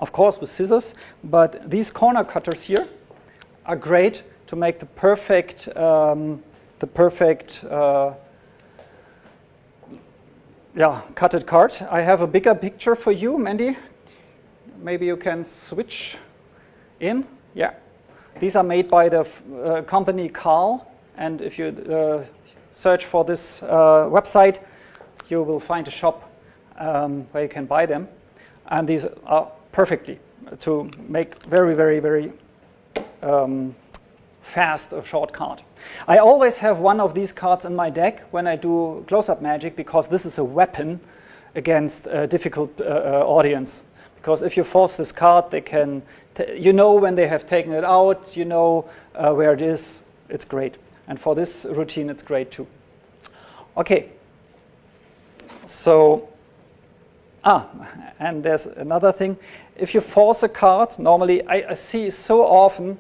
of course with scissors, but these corner cutters here are great to make the perfect cutted card. I have a bigger picture for you, Mandy. Maybe you can switch in. Yeah, these are made by the company Carl, and if you search for this website, you will find a shop where you can buy them, and these are perfectly to make very, very, very fast a short card. I always have one of these cards in my deck when I do close-up magic, because this is a weapon against a difficult audience. Because if you force this card, they can, you know when they have taken it out, you know where it is. It's great. And for this routine, it's great too. Okay. So, and there's another thing. If you force a card, normally I see so often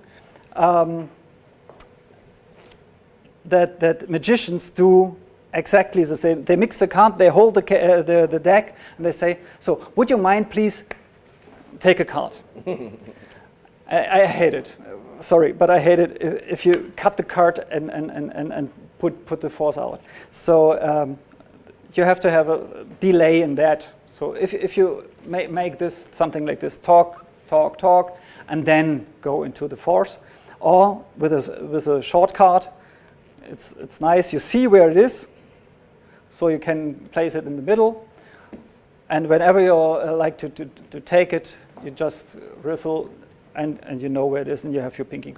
that magicians do exactly the same. They mix the card, they hold the deck, and they say, so would you mind please take a card? I hate it. Sorry, but I hate it if you cut the card and put the force out. So you have to have a delay in that. So if you make this something like this, talk, and then go into the force, or with a short card, it's nice. You see where it is, so you can place it in the middle. And whenever you like to take it, you just riffle, and you know where it is, and you have your pinky.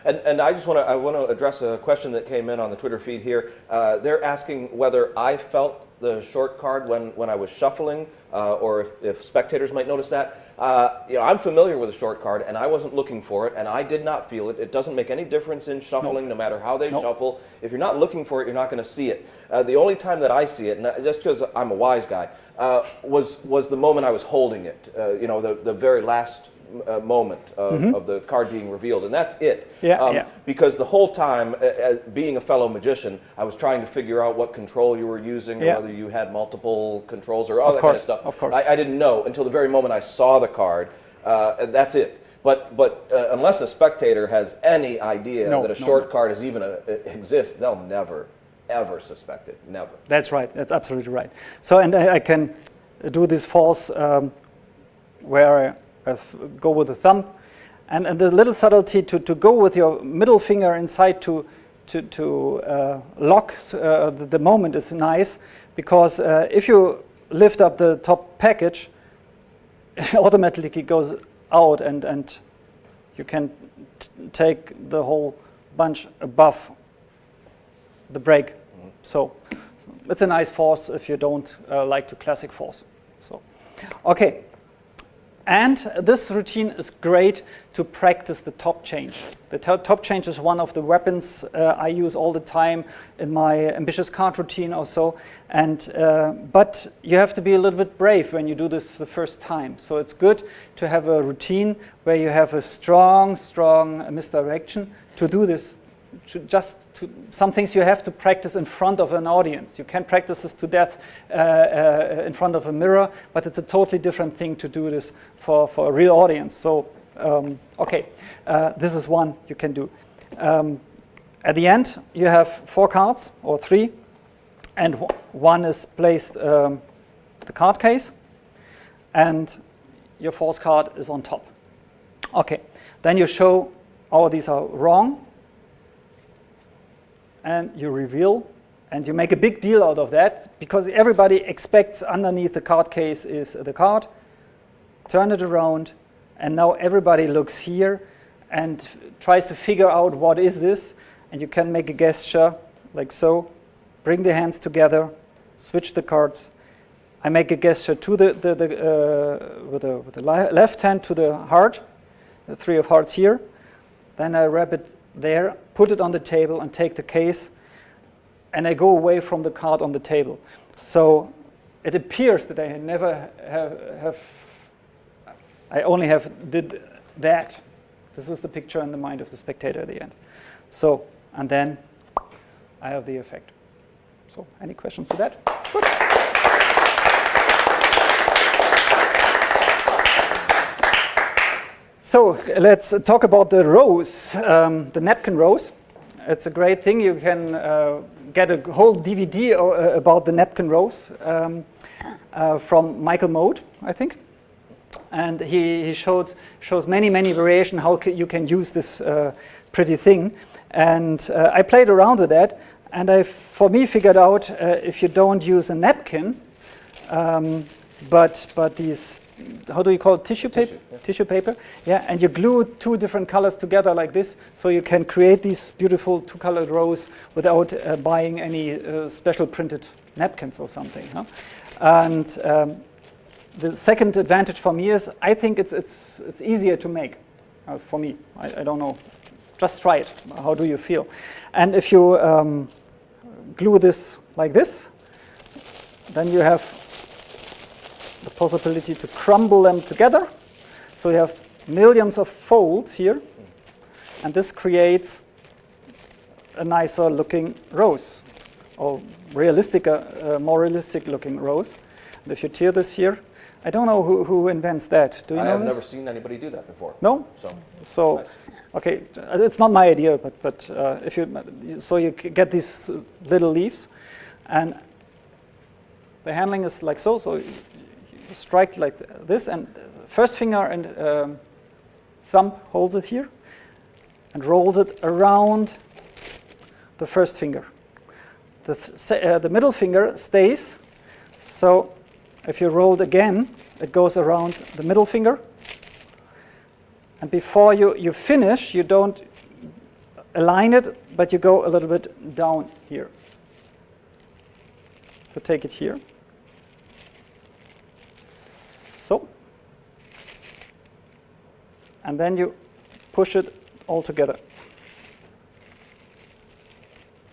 And I want to address a question that came in on the Twitter feed here. They're asking whether I felt the short card when I was shuffling, or if spectators might notice that. I'm familiar with a short card, and I wasn't looking for it, and I did not feel it. It doesn't make any difference in shuffling, no matter how they shuffle. If you're not looking for it, you're not going to see it. The only time that I see it, and just because I'm a wise guy, was the moment I was holding it. The very last moment of the card being revealed, and that's it. Because the whole time, as being a fellow magician, I was trying to figure out what control you were using, or whether you had multiple controls, or all that kind of stuff. Of course. I didn't know until the very moment I saw the card. That's it. But unless a spectator has any idea that a short card is even exists, they'll never ever suspect it. Never. That's right. That's absolutely right. So, and I can do this force where I go with the thumb, and the little subtlety to go with your middle finger inside to lock the moment is nice, because if you lift up the top package, it automatically goes out, and you can take the whole bunch above the break. So it's a nice force if you don't like to classic force. So, okay. And this routine is great to practice the top change. The top change is one of the weapons I use all the time in my ambitious card routine also. And but you have to be a little bit brave when you do this the first time. So it's good to have a routine where you have a strong misdirection to do this. Some things you have to practice in front of an audience. You can practice this to death in front of a mirror, but it's a totally different thing to do this for a real audience. So, this is one you can do. At the end, you have 4 cards, or 3, and one is placed the card case, and your force card is on top. Okay, then you show, these are wrong, and you reveal, and you make a big deal out of that, because everybody expects underneath the card case is the card. Turn it around, and now everybody looks here and tries to figure out what is this, and you can make a gesture like so. Bring the hands together, switch the cards. I make a gesture to with the left hand to the heart, the 3 of hearts here. Then I wrap it there, put it on the table, and take the case, and I go away from the card on the table. So it appears that I never I only did that. This is the picture in the mind of the spectator at the end. So, and then I have the effect. So, any questions to that? Good. So let's talk about the rose, the napkin rose. It's a great thing. You can get a whole DVD about the napkin rose from Michael Mode, I think. And he shows many variations how you can use this pretty thing. And I played around with that, and I, for me, figured out if you don't use a napkin, but these, how do you call it, tissue paper? Tissue paper, yeah, and you glue two different colors together like this, so you can create these beautiful two-colored rows without buying any special printed napkins or something. Huh? And the second advantage for me is I think it's easier to make. For me, I don't know. Just try it. How do you feel? And if you glue this like this, then you have the possibility to crumble them together. So you have millions of folds here, and this creates a nicer looking rose, or realistic, more realistic looking rose. And if you tear this here, I don't know who invents that. Do you know this? I have never seen anybody do that before. No? So nice. Okay, it's not my idea, but if you, so you get these little leaves, and the handling is like so. So you strike like this, and first finger and thumb holds it here, and rolls it around the first finger. The middle finger stays. So if you roll it again, it goes around the middle finger. And before you finish, you don't align it, but you go a little bit down here. So take it here. So. And then you push it all together.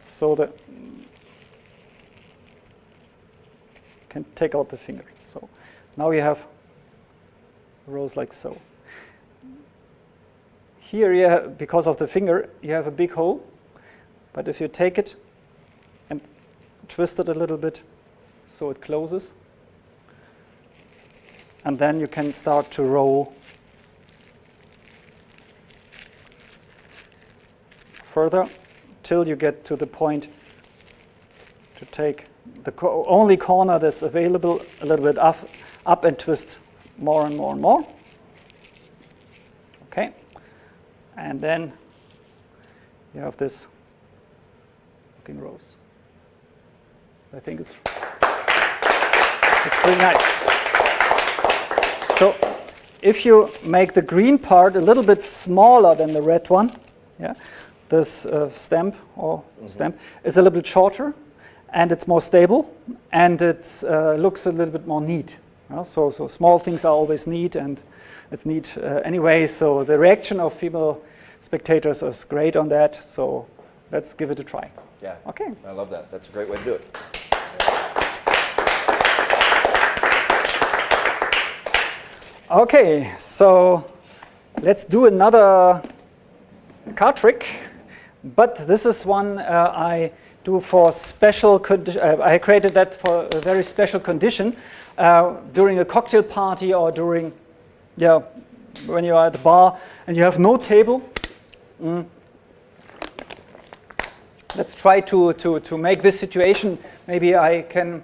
So that you can take out the finger. So now you have a rose like so. Here, you have, because of the finger, you have a big hole. But if you take it and twist it a little bit so it closes, and then you can start to roll further till you get to the point to take the only corner that's available a little bit up and twist more and more and more. Okay. And then you have this looking rose. I think it's pretty nice. So if you make the green part a little bit smaller than the red one, yeah, this stamp is a little bit shorter, and it's more stable, and it looks a little bit more neat. So small things are always neat, and it's neat anyway. So the reaction of female spectators is great on that. So let's give it a try. Yeah. Okay. I love that. That's a great way to do it. Okay. So let's do another card trick, but this is one I do for special condition. I created that for a very special condition during a cocktail party or during, when you are at the bar and you have no table. Let's try to make this situation. Maybe I can